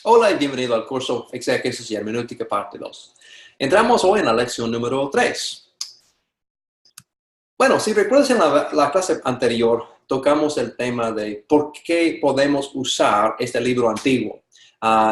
Hola y bienvenido al curso Exégesis y Hermenéutica parte 2. Entramos hoy en la lección número 3. Bueno, si recuerdas en la clase anterior, tocamos el tema de por qué podemos usar este libro antiguo.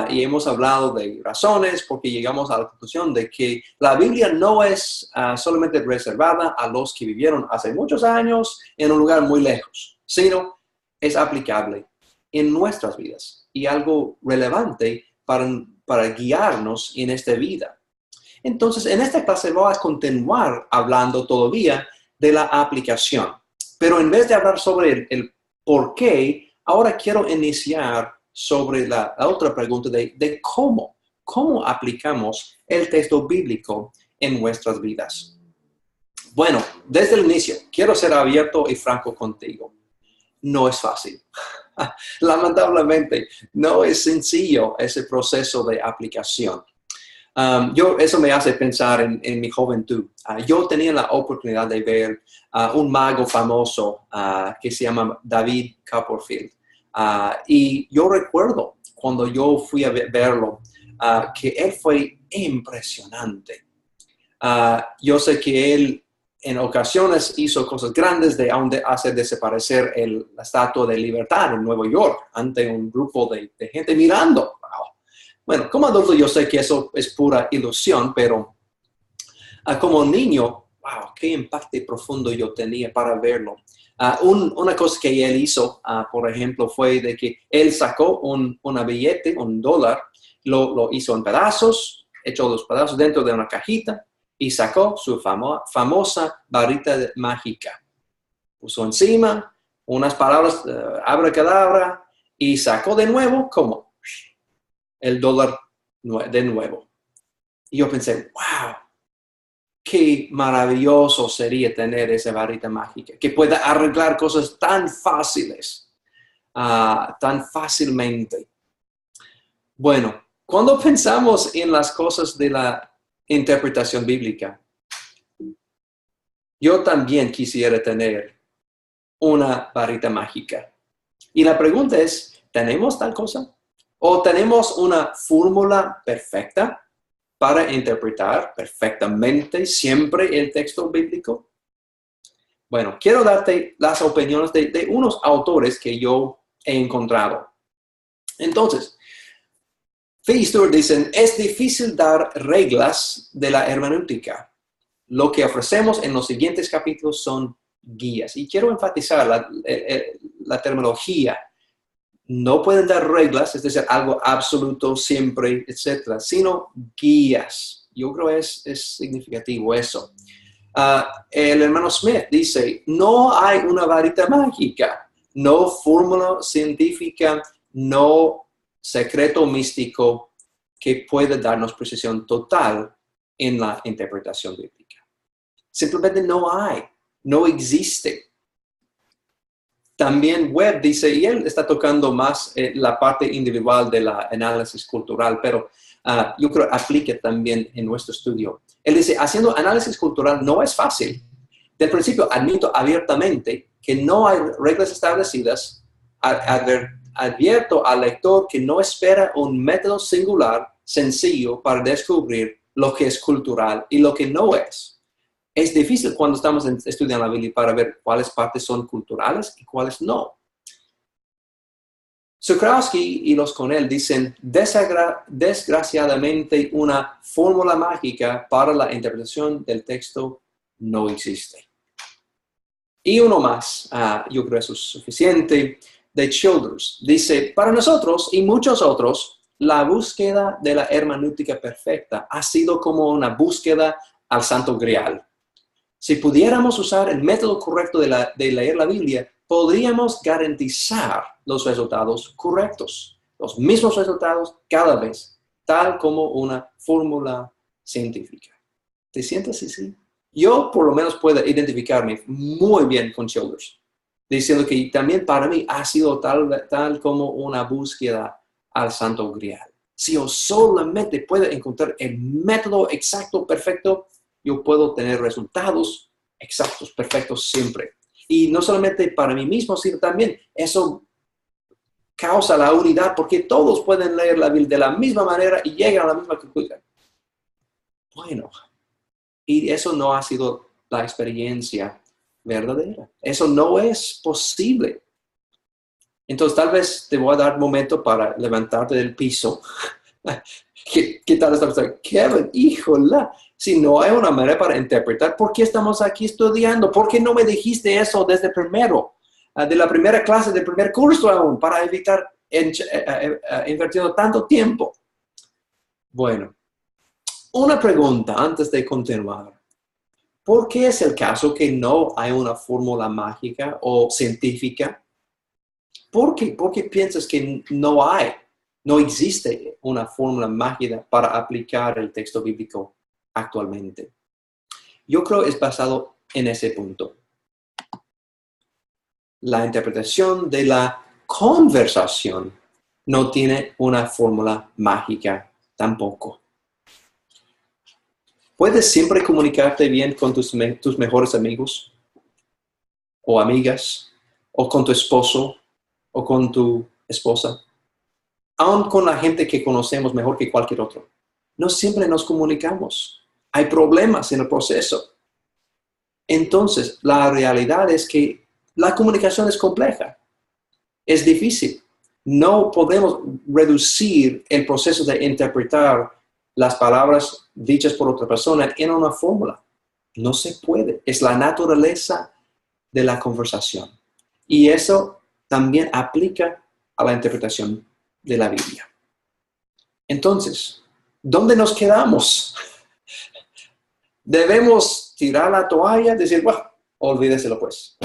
Y hemos hablado de razones porque llegamos a la conclusión de que la Biblia no es solamente reservada a los que vivieron hace muchos años en un lugar muy lejos, sino es aplicable en nuestras vidas y algo relevante para guiarnos en esta vida. Entonces, en esta clase voy a continuar hablando todavía de la aplicación. Pero en vez de hablar sobre el por qué, ahora quiero iniciar sobre la otra pregunta de cómo aplicamos el texto bíblico en nuestras vidas. Bueno, desde el inicio, quiero ser abierto y franco contigo. No es fácil. Lamentablemente, no es sencillo ese proceso de aplicación. Eso me hace pensar en mi juventud. Yo tenía la oportunidad de ver un mago famoso que se llama David Copperfield. Y yo recuerdo cuando yo fui a verlo, que él fue impresionante. Yo sé que él en ocasiones hizo cosas grandes de hacer desaparecer la Estatua de Libertad en Nueva York ante un grupo de gente mirando. Wow. Bueno, como adulto yo sé que eso es pura ilusión, pero como niño, wow, qué impacto profundo yo tenía para verlo. Una cosa que él hizo, por ejemplo, fue de que él sacó una billete, $1, lo hizo en pedazos, echó los pedazos dentro de una cajita y sacó su famosa varita mágica. Puso encima unas palabras, abracadabra, y sacó de nuevo como el dólar de nuevo. Y yo pensé, wow, qué maravilloso sería tener esa varita mágica, que pueda arreglar cosas tan fáciles, tan fácilmente. Bueno, cuando pensamos en las cosas de la interpretación bíblica, yo también quisiera tener una varita mágica. Y la pregunta es, ¿tenemos tal cosa? ¿O tenemos una fórmula perfecta para interpretar perfectamente siempre el texto bíblico? Bueno, quiero darte las opiniones de unos autores que yo he encontrado. Entonces, Fee y Stuart dicen, es difícil dar reglas de la hermenéutica. Lo que ofrecemos en los siguientes capítulos son guías. Y quiero enfatizar la terminología. No pueden dar reglas, es decir, algo absoluto siempre, etcétera, sino guías. Yo creo que es significativo eso. El hermano Smith dice, no hay una varita mágica, no fórmula científica, no secreto místico que pueda darnos precisión total en la interpretación bíblica. Simplemente no hay, no existe. También Webb dice, y él está tocando más la parte individual del análisis cultural, pero yo creo que aplica también en nuestro estudio. Él dice, haciendo análisis cultural no es fácil. Del principio admito abiertamente que no hay reglas establecidas. Advierto al lector que no espera un método singular, sencillo, para descubrir lo que es cultural y lo que no es. Es difícil cuando estamos estudiando la Biblia para ver cuáles partes son culturales y cuáles no. Zukrowski y los con él dicen, desgraciadamente una fórmula mágica para la interpretación del texto no existe. Y uno más, yo creo que eso es suficiente, de Childers. Dice, para nosotros y muchos otros, la búsqueda de la hermenéutica perfecta ha sido como una búsqueda al Santo Grial. Si pudiéramos usar el método correcto de leer la Biblia, podríamos garantizar los resultados correctos, los mismos resultados cada vez, tal como una fórmula científica. ¿Te sientes así? Yo por lo menos puedo identificarme muy bien con Childers, diciendo que también para mí ha sido tal como una búsqueda al Santo Grial. Si yo solamente puedo encontrar el método exacto, perfecto, yo puedo tener resultados exactos, perfectos siempre. Y no solamente para mí mismo, sino también eso causa la unidad porque todos pueden leer la Biblia de la misma manera y llegan a la misma conclusión. Bueno, y eso no ha sido la experiencia verdadera. Eso no es posible. Entonces, tal vez te voy a dar un momento para levantarte del piso. ¿Qué tal esta persona? Kevin, híjola, si no hay una manera para interpretar, ¿por qué estamos aquí estudiando? ¿Por qué no me dijiste eso desde primero? De la primera clase, del primer curso aún, para evitar invirtiendo tanto tiempo. Bueno, una pregunta antes de continuar. ¿Por qué es el caso que no hay una fórmula mágica o científica? ¿Por qué? ¿Por qué piensas que no existe una fórmula mágica para aplicar el texto bíblico actualmente? Yo creo que es basado en ese punto. La interpretación de la conversación no tiene una fórmula mágica tampoco. ¿Puedes siempre comunicarte bien con tus mejores amigos o amigas o con tu esposo o con tu esposa? Aún con la gente que conocemos mejor que cualquier otro. No siempre nos comunicamos. Hay problemas en el proceso. Entonces, la realidad es que la comunicación es compleja. Es difícil. No podemos reducir el proceso de interpretar las palabras dichas por otra persona en una fórmula. No se puede. Es la naturaleza de la conversación. Y eso también aplica a la interpretación de la Biblia. Entonces, ¿dónde nos quedamos? Debemos tirar la toalla, decir, bueno, olvídeselo pues.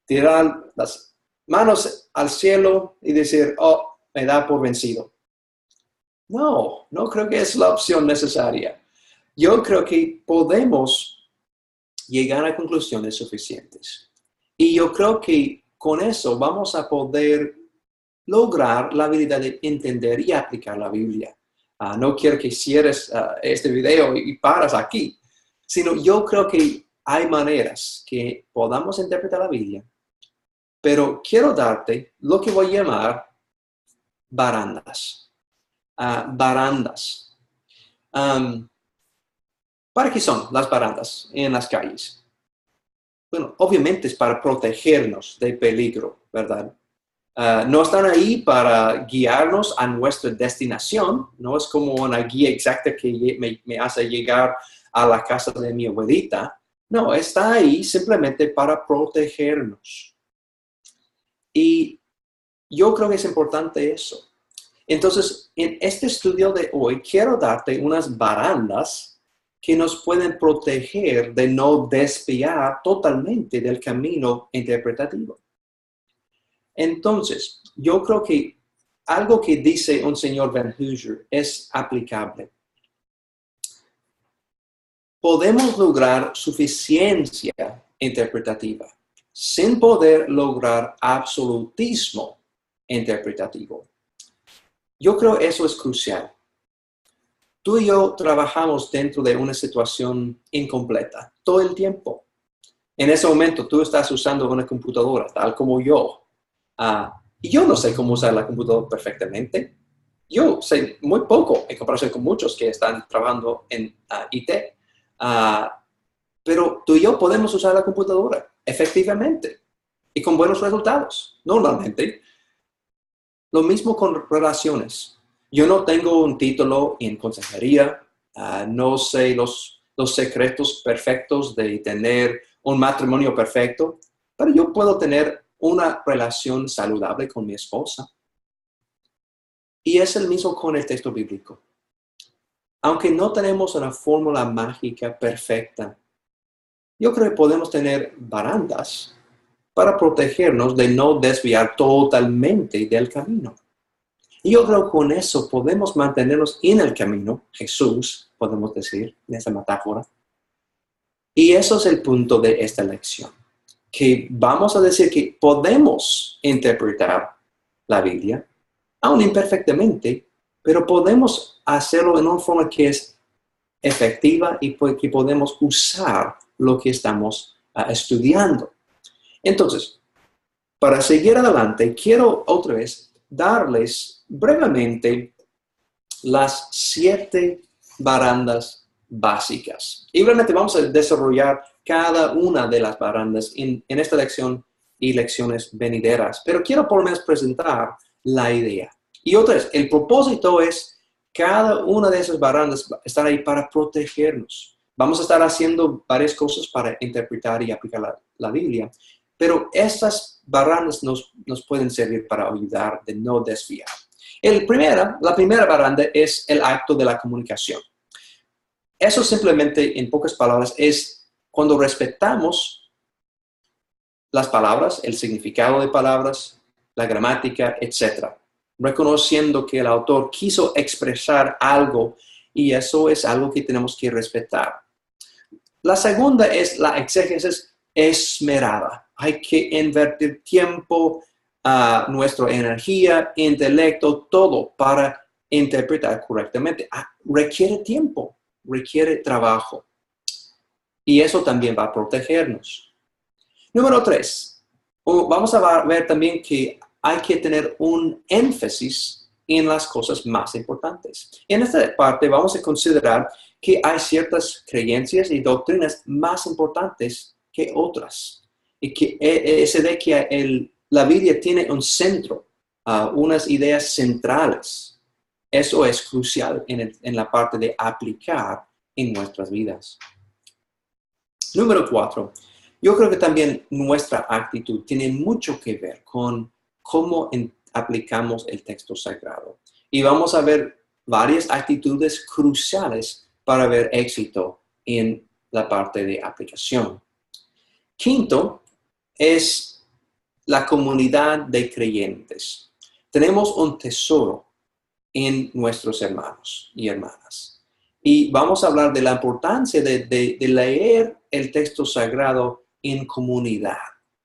Tirar las manos al cielo y decir, oh, me da por vencido. No creo que es la opción necesaria. Yo creo que podemos llegar a conclusiones suficientes. Y yo creo que con eso vamos a poder lograr la habilidad de entender y aplicar la Biblia. No quiero que cierres este video y paras aquí, sino yo creo que hay maneras que podamos interpretar la Biblia, pero quiero darte lo que voy a llamar barandas. Barandas. ¿Para qué son las barandas en las calles? Bueno, obviamente es para protegernos de peligro, ¿verdad? No están ahí para guiarnos a nuestra destinación. No es como una guía exacta que me hace llegar a la casa de mi abuelita. No, está ahí simplemente para protegernos. Y yo creo que es importante eso. Entonces, en este estudio de hoy, quiero darte unas barandas que nos pueden proteger de no desviar totalmente del camino interpretativo. Entonces, yo creo que algo que dice un señor Van Hooser es aplicable. Podemos lograr suficiencia interpretativa sin poder lograr absolutismo interpretativo. Yo creo que eso es crucial. Tú y yo trabajamos dentro de una situación incompleta todo el tiempo. En ese momento tú estás usando una computadora, tal como yo. Y yo no sé cómo usar la computadora perfectamente. Yo sé muy poco en comparación con muchos que están trabajando en IT. Pero tú y yo podemos usar la computadora efectivamente y con buenos resultados, normalmente. Lo mismo con relaciones. Yo no tengo un título en consejería, no sé los secretos perfectos de tener un matrimonio perfecto, pero yo puedo tener una relación saludable con mi esposa. Y es el mismo con el texto bíblico. Aunque no tenemos una fórmula mágica perfecta, yo creo que podemos tener barandas para protegernos de no desviar totalmente del camino. Y yo creo que con eso podemos mantenernos en el camino, Jesús, podemos decir, en esa metáfora. Y eso es el punto de esta lección, que vamos a decir que podemos interpretar la Biblia, aún imperfectamente, pero podemos hacerlo en una forma que es efectiva y que podemos usar lo que estamos estudiando. Entonces, para seguir adelante, quiero otra vez darles brevemente las 7 barandas básicas. Y realmente vamos a desarrollar cada una de las barandas en esta lección y lecciones venideras. Pero quiero por lo menos presentar la idea. Y otra vez, el propósito es cada una de esas barandas estar ahí para protegernos. Vamos a estar haciendo varias cosas para interpretar y aplicar la Biblia. Pero estas barandas nos pueden servir para ayudar de no desviar. La primera baranda es el acto de la comunicación. Eso simplemente, en pocas palabras, es cuando respetamos las palabras, el significado de palabras, la gramática, etc. Reconociendo que el autor quiso expresar algo y eso es algo que tenemos que respetar. La segunda es la exégesis esmerada. Hay que invertir tiempo, nuestra energía, intelecto, todo para interpretar correctamente. Requiere tiempo, requiere trabajo. Y eso también va a protegernos. Número 3. Vamos a ver también que hay que tener un énfasis en las cosas más importantes. En esta parte vamos a considerar que hay ciertas creencias y doctrinas más importantes que otras. Y que se ve que la Biblia tiene un centro, unas ideas centrales. Eso es crucial en la parte de aplicar en nuestras vidas. Número 4. Yo creo que también nuestra actitud tiene mucho que ver con cómo aplicamos el texto sagrado. Y vamos a ver varias actitudes cruciales para ver éxito en la parte de aplicación. Quinto es la comunidad de creyentes. Tenemos un tesoro en nuestros hermanos y hermanas. Y vamos a hablar de la importancia de leer el texto sagrado en comunidad,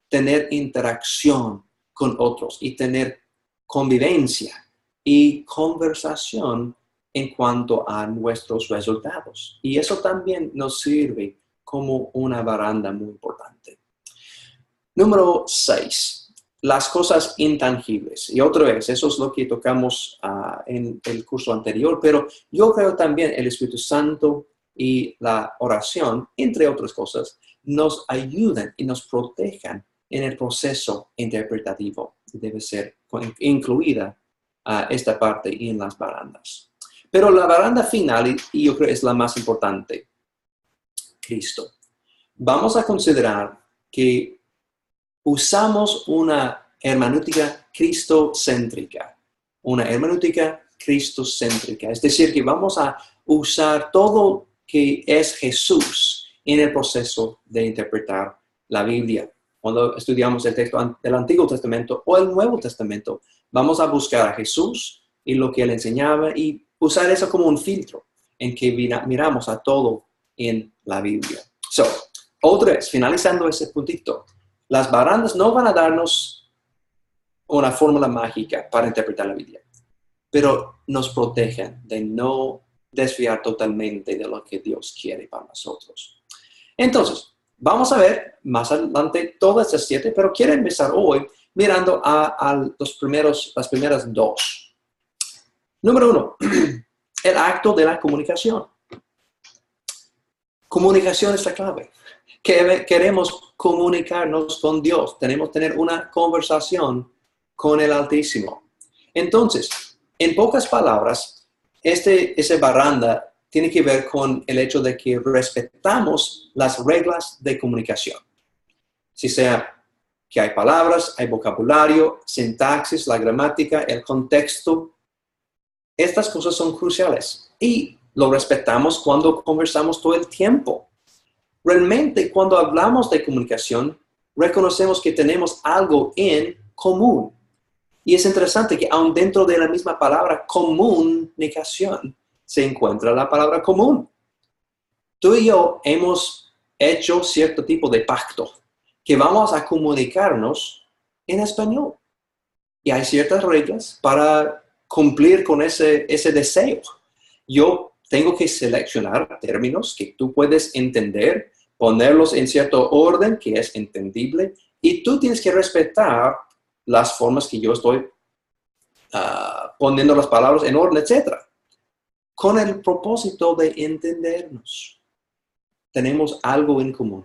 tener interacción con otros y tener convivencia y conversación en cuanto a nuestros resultados. Y eso también nos sirve como una baranda muy importante. Número 6. Las cosas intangibles. Y otra vez, eso es lo que tocamos en el curso anterior, pero yo creo también el Espíritu Santo y la oración, entre otras cosas, nos ayudan y nos protejan en el proceso interpretativo. Debe ser incluida esta parte en las barandas. Pero la baranda final, y yo creo es la más importante, Cristo. Vamos a considerar que usamos una hermenéutica cristocéntrica. Una hermenéutica cristocéntrica. Es decir, que vamos a usar todo que es Jesús en el proceso de interpretar la Biblia. Cuando estudiamos el texto del Antiguo Testamento o el Nuevo Testamento, vamos a buscar a Jesús y lo que él enseñaba y usar eso como un filtro en que miramos a todo en la Biblia. Otra vez, finalizando ese puntito, las barandas no van a darnos una fórmula mágica para interpretar la Biblia, pero nos protegen de no desviar totalmente de lo que Dios quiere para nosotros. Entonces, vamos a ver más adelante todas estas 7, pero quiero empezar hoy mirando a las primeras 2. Número 1, el acto de la comunicación. Comunicación es la clave. Queremos comunicarnos con Dios. Tenemos que tener una conversación con el Altísimo. Entonces, en pocas palabras, esa baranda tiene que ver con el hecho de que respetamos las reglas de comunicación. Si sea que hay palabras, hay vocabulario, sintaxis, la gramática, el contexto. Estas cosas son cruciales y lo respetamos cuando conversamos todo el tiempo. Realmente, cuando hablamos de comunicación, reconocemos que tenemos algo en común. Y es interesante que aun dentro de la misma palabra comunicación se encuentra la palabra común. Tú y yo hemos hecho cierto tipo de pacto que vamos a comunicarnos en español. Y hay ciertas reglas para cumplir con ese deseo. Yo tengo que seleccionar términos que tú puedes entender, ponerlos en cierto orden que es entendible, y tú tienes que respetar las formas que yo estoy poniendo las palabras en orden, etcétera, con el propósito de entendernos. Tenemos algo en común,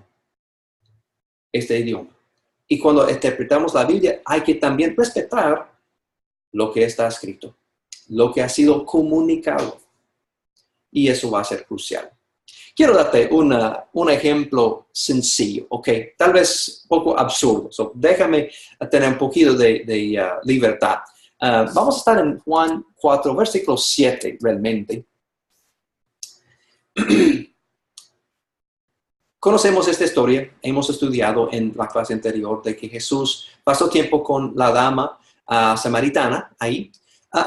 este idioma. Y cuando interpretamos la Biblia, hay que también respetar lo que está escrito, lo que ha sido comunicado. Y eso va a ser crucial. Quiero darte un ejemplo sencillo, ¿ok? Tal vez un poco absurdo. So, déjame tener un poquito de libertad. Vamos a estar en Juan 4, versículo 7, realmente. Conocemos esta historia, hemos estudiado en la clase anterior de que Jesús pasó tiempo con la dama samaritana ahí.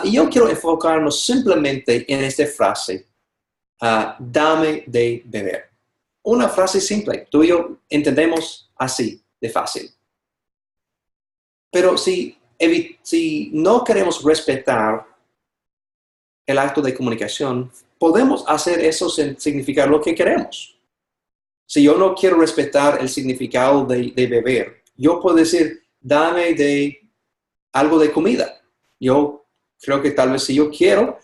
Y yo quiero enfocarnos simplemente en esta frase, dame de beber. Una frase simple, tú y yo entendemos así, de fácil. Pero si no queremos respetar el acto de comunicación, podemos hacer eso sin significar lo que queremos. Si yo no quiero respetar el significado de beber, yo puedo decir, dame de algo de comida. Yo creo que tal vez si yo quiero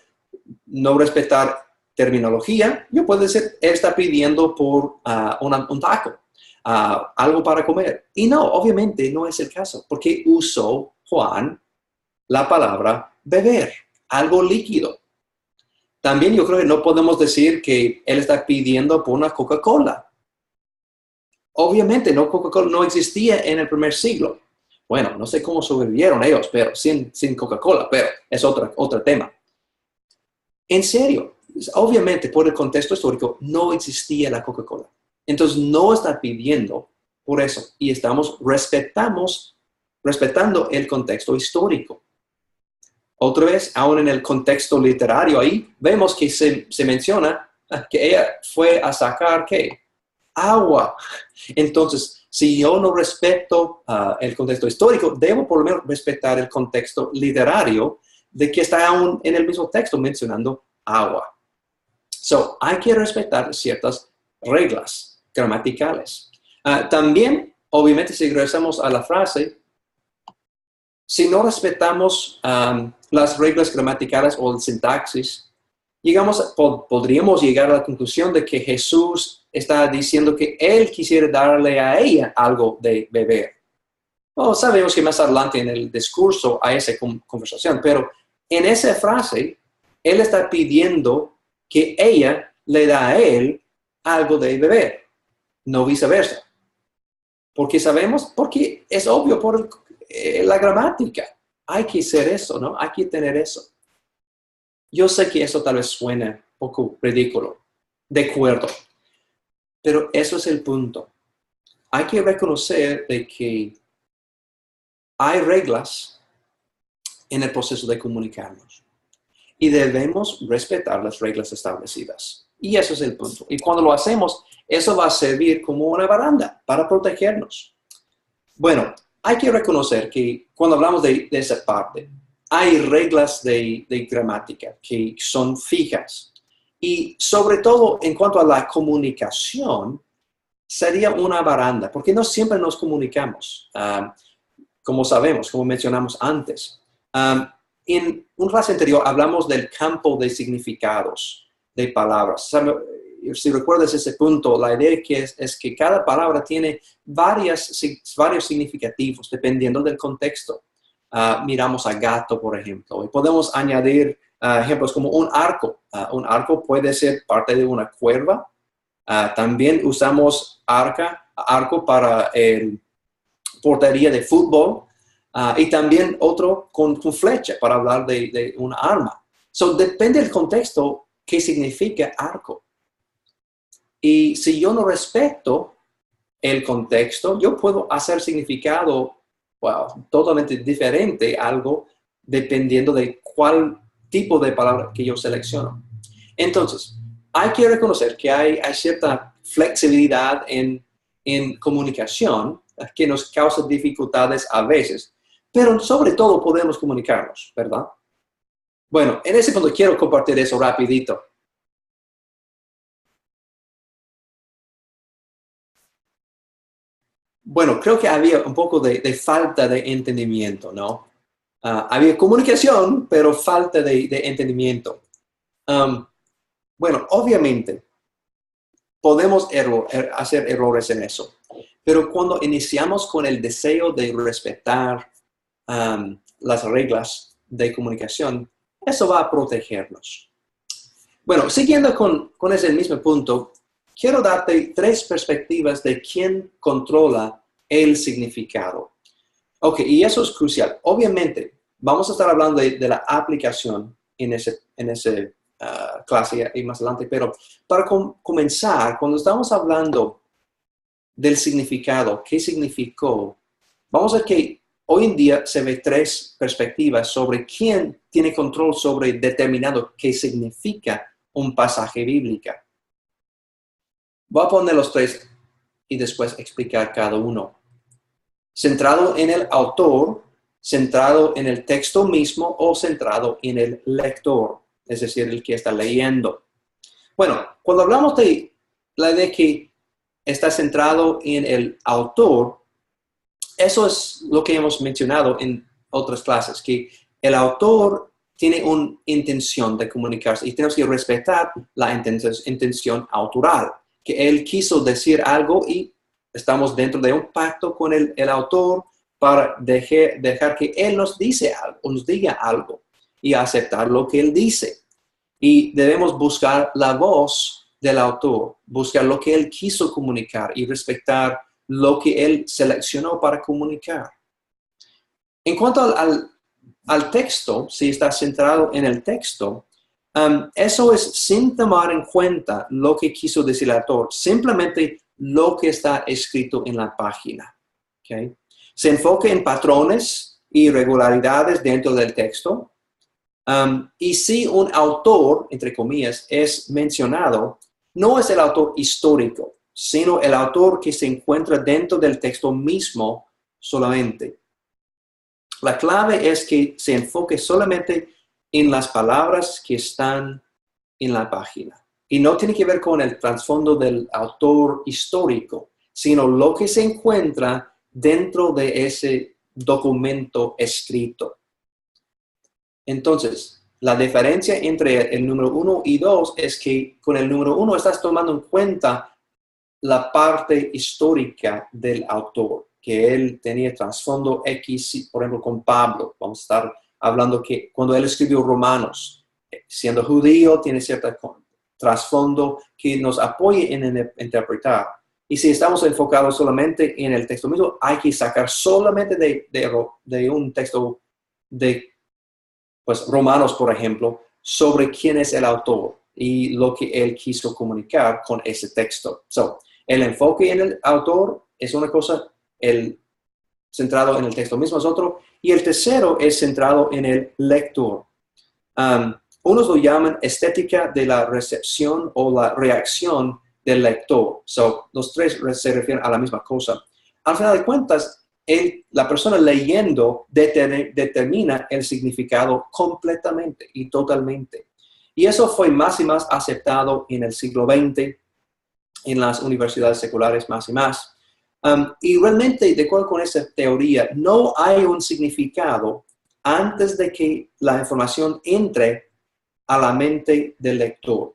no respetar terminología, yo puedo decir, él está pidiendo por un taco, algo para comer. Y no, obviamente no es el caso, porque usó Juan la palabra beber, algo líquido. También yo creo que no podemos decir que él está pidiendo por una Coca-Cola. Obviamente, Coca-Cola no existía en el primer siglo. Bueno, no sé cómo sobrevivieron ellos, pero sin Coca-Cola, pero es otro tema. En serio, obviamente por el contexto histórico no existía la Coca-Cola. Entonces no está pidiendo por eso y estamos respetando el contexto histórico. Otra vez, aún en el contexto literario ahí, vemos que se menciona que ella fue a sacar, ¿qué? Agua. Entonces, si yo no respeto el contexto histórico, debo por lo menos respetar el contexto literario de que está aún en el mismo texto mencionando agua. So, hay que respetar ciertas reglas gramaticales. También, obviamente, si regresamos a la frase, si no respetamos las reglas gramaticales o el sintaxis, podríamos llegar a la conclusión de que Jesús está diciendo que él quisiera darle a ella algo de beber. Bueno, sabemos que más adelante en el discurso hay esa conversación, pero en esa frase, él está pidiendo que ella le da a él algo de beber, no viceversa. ¿Por qué sabemos? Porque es obvio por la gramática. Hay que hacer eso, ¿no? Hay que tener eso. Yo sé que eso tal vez suene un poco ridículo, de acuerdo, pero eso es el punto. Hay que reconocer de que hay reglas en el proceso de comunicarnos y debemos respetar las reglas establecidas. Y eso es el punto. Y cuando lo hacemos, eso va a servir como una baranda para protegernos. Bueno, hay que reconocer que cuando hablamos de esa parte, hay reglas de gramática que son fijas. Y sobre todo en cuanto a la comunicación, sería una baranda, porque no siempre nos comunicamos, como sabemos, como mencionamos antes. En un clase anterior hablamos del campo de significados de palabras. Si recuerdas ese punto, la idea es que cada palabra tiene varios significativos dependiendo del contexto. Miramos a gato, por ejemplo, y podemos añadir ejemplos como un arco. Un arco puede ser parte de una cuerda. También usamos arco para portería de fútbol y también otro con flecha para hablar de una arma. So, depende del contexto qué significa arco. Y si yo no respeto el contexto, yo puedo hacer significado totalmente diferente algo dependiendo de cuál tipo de palabra que yo selecciono. Entonces, hay que reconocer que hay cierta flexibilidad en comunicación que nos causa dificultades a veces, pero sobre todo podemos comunicarnos, ¿verdad? Bueno, en ese punto quiero compartir eso rapidito. Bueno, creo que había un poco de falta de entendimiento, ¿no? Había comunicación, pero falta de entendimiento. Bueno, obviamente, podemos hacer errores en eso, pero cuando iniciamos con el deseo de respetar las reglas de comunicación, eso va a protegernos. Bueno, siguiendo con ese mismo punto, quiero darte 3 perspectivas de quién controla el significado. Ok, y eso es crucial. Obviamente, vamos a estar hablando de la aplicación en ese clase y más adelante, pero para comenzar, cuando estamos hablando del significado, ¿qué significó? Vamos a ver que hoy en día se ve 3 perspectivas sobre quién tiene control sobre determinado qué significa un pasaje bíblico. Voy a poner los 3 y después explicar cada uno. Centrado en el autor, centrado en el texto mismo o centrado en el lector, es decir, el que está leyendo. Bueno, cuando hablamos de la idea que está centrado en el autor, eso es lo que hemos mencionado en otras clases, que el autor tiene una intención de comunicarse y tenemos que respetar la intención autoral, que él quiso decir algo y estamos dentro de un pacto con el autor para dejar que él nos diga algo y aceptar lo que él dice. Y debemos buscar la voz del autor, buscar lo que él quiso comunicar y respetar lo que él seleccionó para comunicar. En cuanto al texto, si está centrado en el texto, eso es sin tomar en cuenta lo que quiso decir el autor, simplemente lo que está escrito en la página. ¿Okay? Se enfoca en patrones y regularidades dentro del texto. Y si un autor, entre comillas, es mencionado, no es el autor histórico, sino el autor que se encuentra dentro del texto mismo solamente. La clave es que se enfoque solamente en las palabras que están en la página. Y no tiene que ver con el trasfondo del autor histórico, sino lo que se encuentra dentro de ese documento escrito. Entonces, la diferencia entre el número 1 y 2 es que con el número 1 estás tomando en cuenta la parte histórica del autor, que él tenía trasfondo X, por ejemplo, con Pablo. Vamos a estar hablando que cuando él escribió Romanos, siendo judío, tiene cierto trasfondo que nos apoye en interpretar. Y si estamos enfocados solamente en el texto mismo, hay que sacar solamente de un texto de pues Romanos, por ejemplo, sobre quién es el autor y lo que él quiso comunicar con ese texto. El enfoque en el autor es una cosa, el centrado en el texto mismo es otro, y el tercero es centrado en el lector. Unos lo llaman estética de la recepción o la reacción del lector. Los 3 se refieren a la misma cosa. Al final de cuentas, la persona leyendo determina el significado completamente y totalmente. Y eso fue más y más aceptado en el siglo XX, en las universidades seculares más y más. Y realmente, de acuerdo con esa teoría, no hay un significado antes de que la información entre a la mente del lector.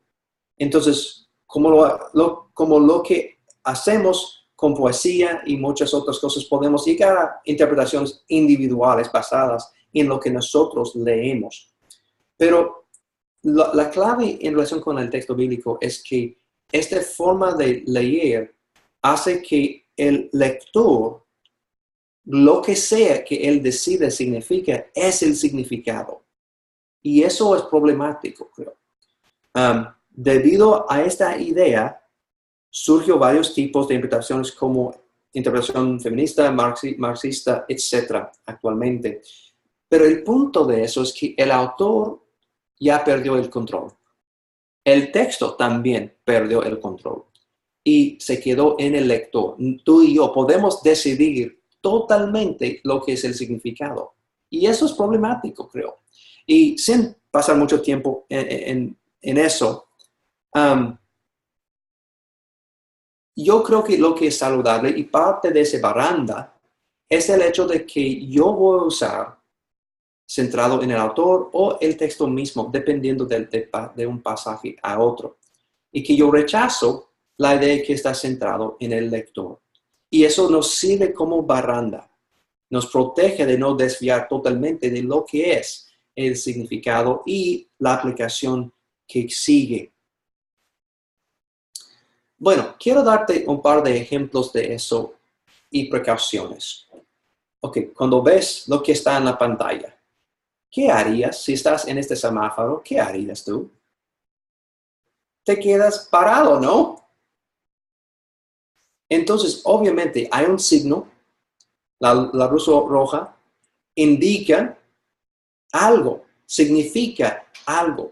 Entonces, como lo que hacemos con poesía y muchas otras cosas, podemos llegar a interpretaciones individuales basadas en lo que nosotros leemos. Pero la clave en relación con el texto bíblico es que esta forma de leer hace que el lector, lo que sea que él decide significa, es el significado. Y eso es problemático, creo. Debido a esta idea, surgió varios tipos de interpretaciones como interpretación feminista, marxista, etc. actualmente. Pero el punto de eso es que el autor ya perdió el control. El texto también perdió el control y se quedó en el lector. Tú y yo podemos decidir totalmente lo que es el significado. Y eso es problemático, creo. Y sin pasar mucho tiempo en eso, yo creo que lo que es saludable y parte de esa baranda es el hecho de que yo voy a usar centrado en el autor o el texto mismo, dependiendo de un pasaje a otro. Y que yo rechazo la idea que está centrado en el lector. Y eso nos sirve como baranda. Nos protege de no desviar totalmente de lo que es el significado y la aplicación que sigue. Bueno, quiero darte un par de ejemplos de eso y precauciones. Ok, cuando ves lo que está en la pantalla, ¿qué harías si estás en este semáforo? ¿Qué harías tú? Te quedas parado, ¿no? Entonces, obviamente, hay un signo, la luz roja, indica algo, significa algo.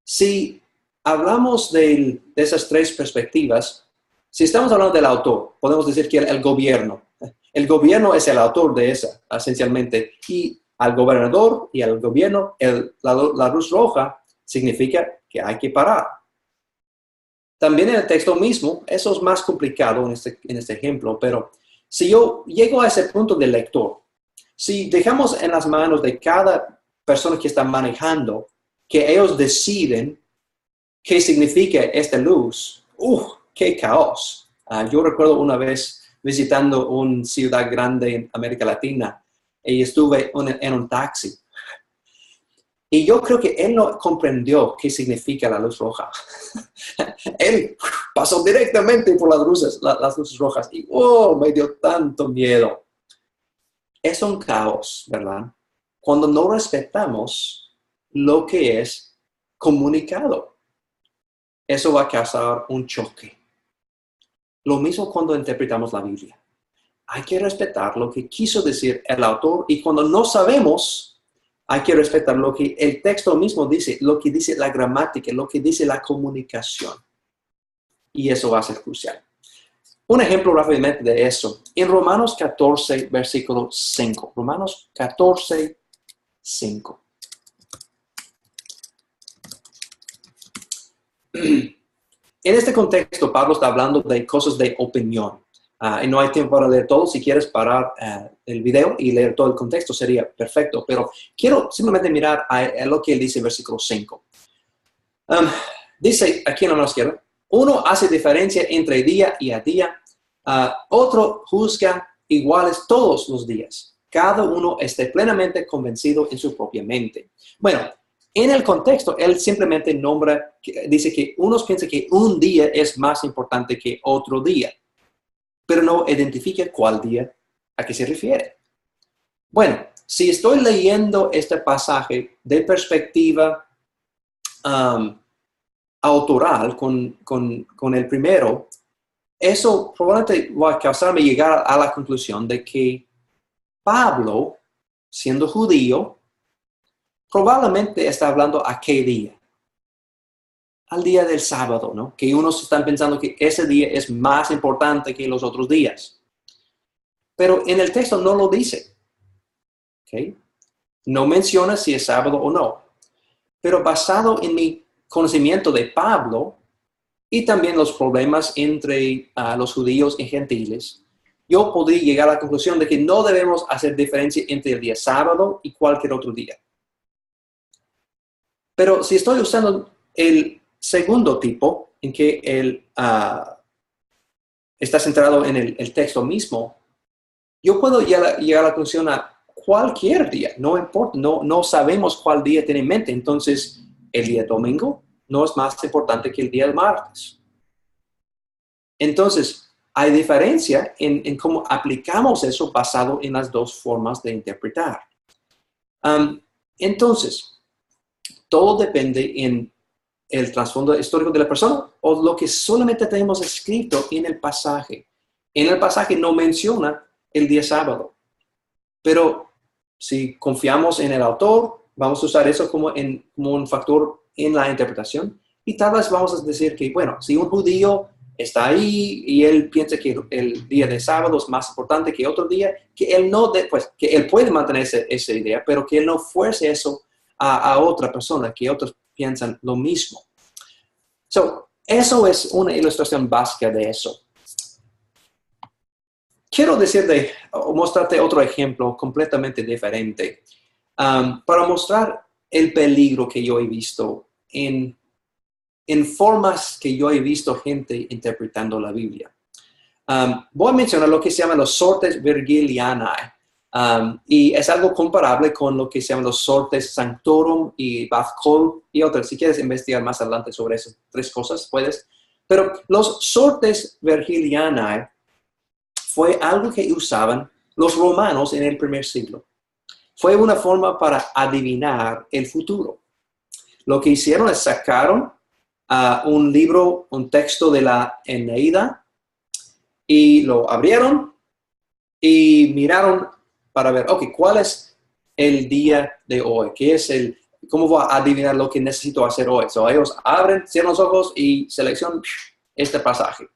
Si hablamos de esas tres perspectivas, si estamos hablando del autor, podemos decir que el gobierno es el autor de esa, esencialmente, y al gobernador y al gobierno, la luz roja significa que hay que parar. También en el texto mismo, eso es más complicado en este ejemplo, pero si yo llego a ese punto del lector, si dejamos en las manos de cada persona que está manejando, que ellos deciden qué significa esta luz, ¡qué caos! Yo recuerdo una vez visitando una ciudad grande en América Latina y estuve en un taxi. Y yo creo que él no comprendió qué significa la luz roja. Él pasó directamente por las luces rojas y me dio tanto miedo. Es un caos, ¿verdad? Cuando no respetamos lo que es comunicado. Eso va a causar un choque. Lo mismo cuando interpretamos la Biblia. Hay que respetar lo que quiso decir el autor y cuando no sabemos, hay que respetar lo que el texto mismo dice, lo que dice la gramática, lo que dice la comunicación. Y eso va a ser crucial. Un ejemplo rápidamente de eso. En Romanos 14, versículo 5. Romanos 14, 5. En este contexto, Pablo está hablando de cosas de opinión. Y no hay tiempo para leer todo. Si quieres parar el video y leer todo el contexto, sería perfecto. Pero quiero simplemente mirar a lo que él dice en versículo 5. Dice aquí en la mano izquierda, uno hace diferencia entre día y a día. Otro juzga iguales todos los días. Cada uno esté plenamente convencido en su propia mente. Bueno, en el contexto, él simplemente dice que unos piensan que un día es más importante que otro día, pero no identifica cuál día a qué se refiere. Bueno, si estoy leyendo este pasaje de perspectiva autoral con el primero, eso probablemente va a causarme llegar a la conclusión de que Pablo, siendo judío, probablemente está hablando a qué día. Al día del sábado, ¿no? Que unos están pensando que ese día es más importante que los otros días. Pero en el texto no lo dice. ¿Okay? No menciona si es sábado o no. Pero basado en mi conocimiento de Pablo y también los problemas entre los judíos y gentiles, yo podría llegar a la conclusión de que no debemos hacer diferencia entre el día sábado y cualquier otro día. Pero si estoy usando el segundo tipo, en que él está centrado en el texto mismo, yo puedo llegar a la conclusión a cualquier día, no importa, no sabemos cuál día tiene en mente. Entonces, el día domingo no es más importante que el día martes. Entonces, hay diferencia en cómo aplicamos eso basado en las dos formas de interpretar. Entonces, todo depende en el trasfondo histórico de la persona o lo que solamente tenemos escrito en el pasaje. En el pasaje no menciona el día sábado, pero si confiamos en el autor, vamos a usar eso como un factor en la interpretación y tal vez vamos a decir que, bueno, si un judío está ahí y él piensa que el día de sábado es más importante que otro día, que él que él puede mantener esa idea, pero que él no fuerce eso a otra persona, que otros piensan lo mismo. Eso es una ilustración básica de eso. Quiero mostrarte otro ejemplo completamente diferente. para mostrar el peligro que yo he visto en formas que yo he visto gente interpretando la Biblia. Voy a mencionar lo que se llama los sortes virgilianae, y es algo comparable con lo que se llaman los sortes sanctorum y Bath-Kol y otros. Si quieres investigar más adelante sobre esas tres cosas, puedes. Pero los sortes virgilianae fue algo que usaban los romanos en el primer siglo. Fue una forma para adivinar el futuro. Lo que hicieron es sacaron un libro, un texto de la Eneida, y lo abrieron y miraron para ver, ok, ¿cuál es el día de hoy? ¿Cómo voy a adivinar lo que necesito hacer hoy? So, ellos abren, cierran los ojos y seleccionan este pasaje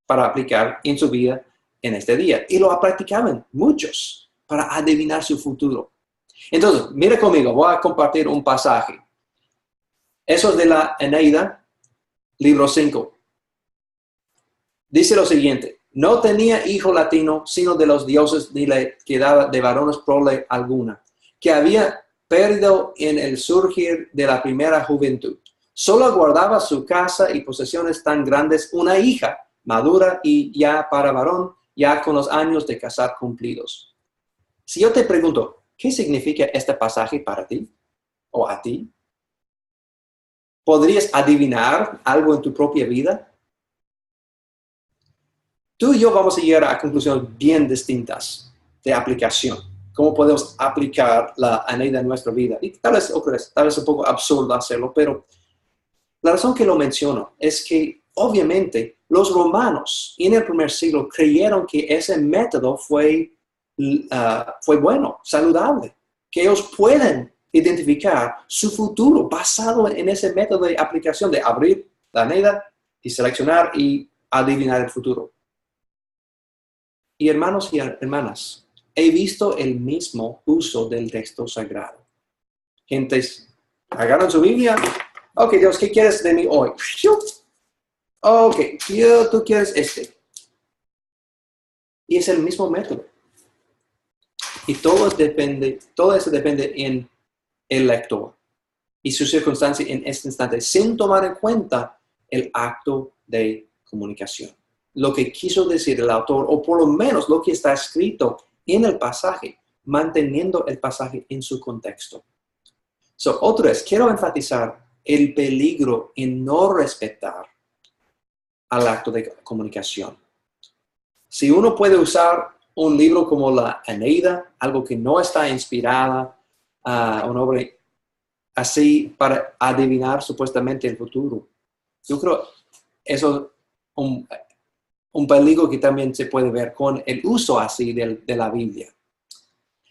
para aplicar en su vida en este día. Y lo practicaban muchos para adivinar su futuro. Entonces, mire conmigo, voy a compartir un pasaje. Eso es de la Eneida, libro 5. Dice lo siguiente: no tenía hijo latino, sino de los dioses, ni le quedaba de varones prole alguna, que había perdido en el surgir de la primera juventud. Solo guardaba su casa y posesiones tan grandes una hija, madura y ya para varón, ya con los años de casar cumplidos. Si yo te pregunto, ¿qué significa este pasaje para ti o a ti? ¿Podrías adivinar algo en tu propia vida? Tú y yo vamos a llegar a conclusiones bien distintas de aplicación. ¿Cómo podemos aplicar la Eneida en nuestra vida? Y tal vez un poco absurdo hacerlo, pero la razón que lo menciono es que obviamente los romanos en el primer siglo creyeron que ese método fue bueno, saludable, que ellos pueden identificar su futuro basado en ese método de aplicación de abrir la Eneida y seleccionar y adivinar el futuro. Y hermanos y hermanas, he visto el mismo uso del texto sagrado. Gentes agarran su Biblia. Ok, Dios, ¿qué quieres de mí hoy? Ok, tú quieres este. Y es el mismo método. Y todo eso depende en el lector y su circunstancia en este instante, sin tomar en cuenta el acto de comunicación. Lo que quiso decir el autor, o por lo menos lo que está escrito en el pasaje, manteniendo el pasaje en su contexto. Otra vez, quiero enfatizar el peligro en no respetar al acto de comunicación. Si uno puede usar un libro como la Eneida, algo que no está inspirada, una obra así para adivinar supuestamente el futuro, yo creo eso es un peligro que también se puede ver con el uso así de la Biblia.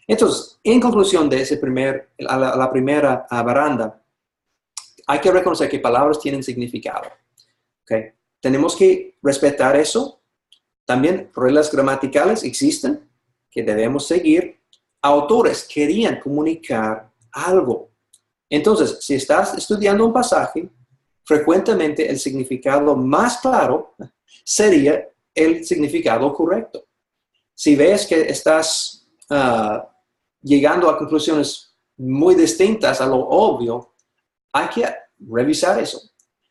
Entonces, en conclusión de la primera baranda, hay que reconocer que palabras tienen significado. ¿Okay? Tenemos que respetar eso. También reglas gramaticales existen que debemos seguir. Autores querían comunicar algo. Entonces, si estás estudiando un pasaje, frecuentemente el significado más claro sería el significado correcto. Si ves que estás llegando a conclusiones muy distintas a lo obvio, hay que revisar eso.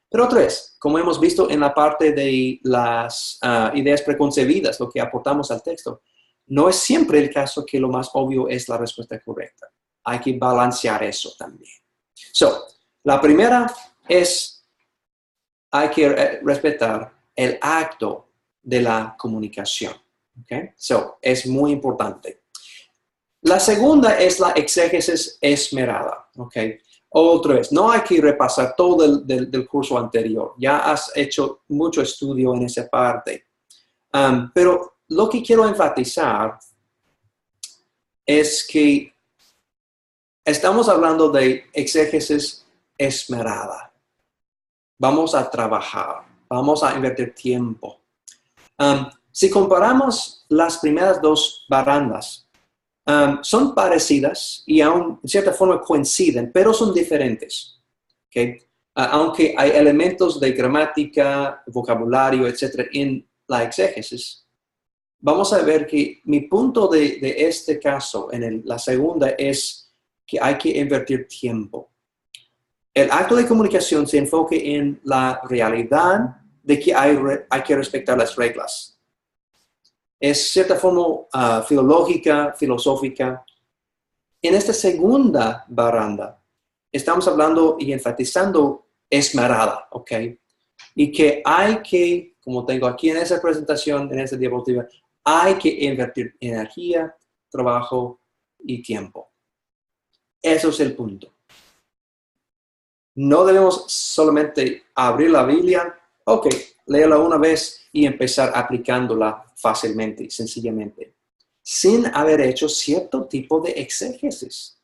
Pero otra vez, como hemos visto en la parte de las ideas preconcebidas, lo que aportamos al texto, no es siempre el caso que lo más obvio es la respuesta correcta. Hay que balancear eso también. La primera es, hay que respetar el acto de la comunicación. Okay? Es muy importante. La segunda es la exégesis esmerada. Okay? Otra vez, no hay que repasar todo del curso anterior. Ya has hecho mucho estudio en esa parte. Pero lo que quiero enfatizar es que estamos hablando de exégesis esmerada. Vamos a trabajar, vamos a invertir tiempo. Si comparamos las primeras dos barandas, son parecidas y aún en cierta forma coinciden, pero son diferentes. ¿Okay? Aunque hay elementos de gramática, vocabulario, etc. en la exégesis, vamos a ver que mi punto de este caso, la segunda, es que hay que invertir tiempo. El acto de comunicación se enfoque en la realidad de que hay que respetar las reglas. Es cierta forma filosófica. En esta segunda baranda, estamos hablando y enfatizando esmerada, ¿ok? Y que hay que, como tengo aquí en esa presentación, en esta diapositiva, hay que invertir energía, trabajo y tiempo. Eso es el punto. No debemos solamente abrir la Biblia, ok, léela una vez y empezar aplicándola fácilmente, sencillamente, sin haber hecho cierto tipo de exégesis.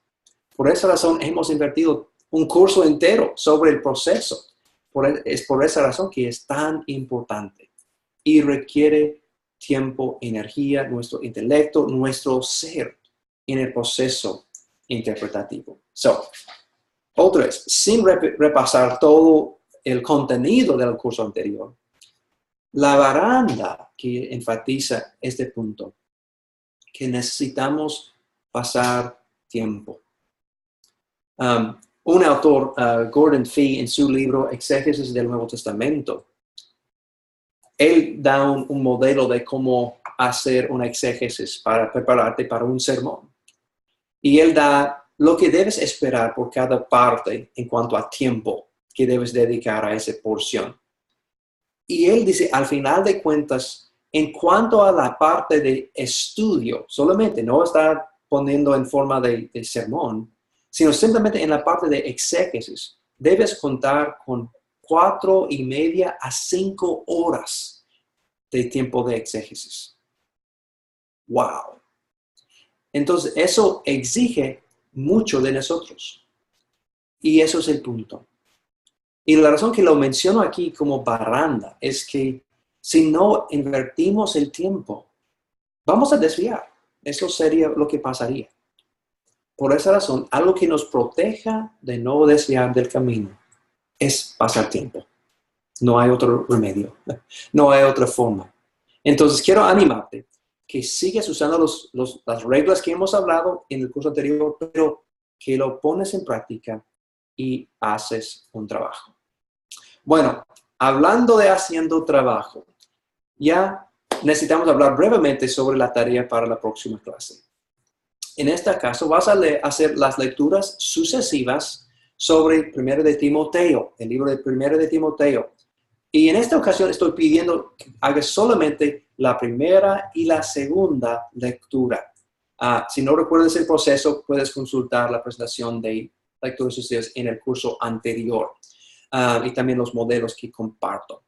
Por esa razón hemos invertido un curso entero sobre el proceso. Es por esa razón que es tan importante y requiere tiempo, energía, nuestro intelecto, nuestro ser en el proceso interpretativo. Otra vez, sin repasar todo el contenido del curso anterior, la baranda que enfatiza este punto, que necesitamos pasar tiempo. Un autor, Gordon Fee, en su libro Exégesis del Nuevo Testamento, él da un modelo de cómo hacer una exégesis para prepararte para un sermón. Y él da lo que debes esperar por cada parte en cuanto a tiempo que debes dedicar a esa porción. Y él dice, al final de cuentas, en cuanto a la parte de estudio, solamente no está poniendo en forma de sermón, sino simplemente en la parte de exégesis, debes contar con 4:30 a 5 horas de tiempo de exégesis. ¡Wow! Entonces, eso exige mucho de nosotros. Y eso es el punto. Y la razón que lo menciono aquí como baranda es que si no invertimos el tiempo, vamos a desviar. Eso sería lo que pasaría. Por esa razón, algo que nos proteja de no desviar del camino es pasar tiempo. No hay otro remedio. No hay otra forma. Entonces, quiero animarte que sigas usando las reglas que hemos hablado en el curso anterior, pero que lo pones en práctica y haces un trabajo. Bueno, hablando de haciendo trabajo, ya necesitamos hablar brevemente sobre la tarea para la próxima clase. En este caso, vas a hacer las lecturas sucesivas sobre 1 de Timoteo, el libro de 1 de Timoteo. Y en esta ocasión estoy pidiendo que hagas solamente la primera y la segunda lectura. Si no recuerdas el proceso, puedes consultar la presentación de lecturas sucesivas en el curso anterior y también los modelos que comparto.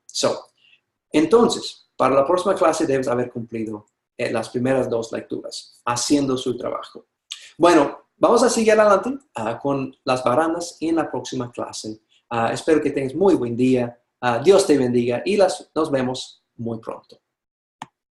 Entonces, para la próxima clase debes haber cumplido las primeras 2 lecturas, haciendo su trabajo. Bueno, vamos a seguir adelante con las barandas en la próxima clase. Espero que tengas muy buen día. Dios te bendiga y nos vemos muy pronto.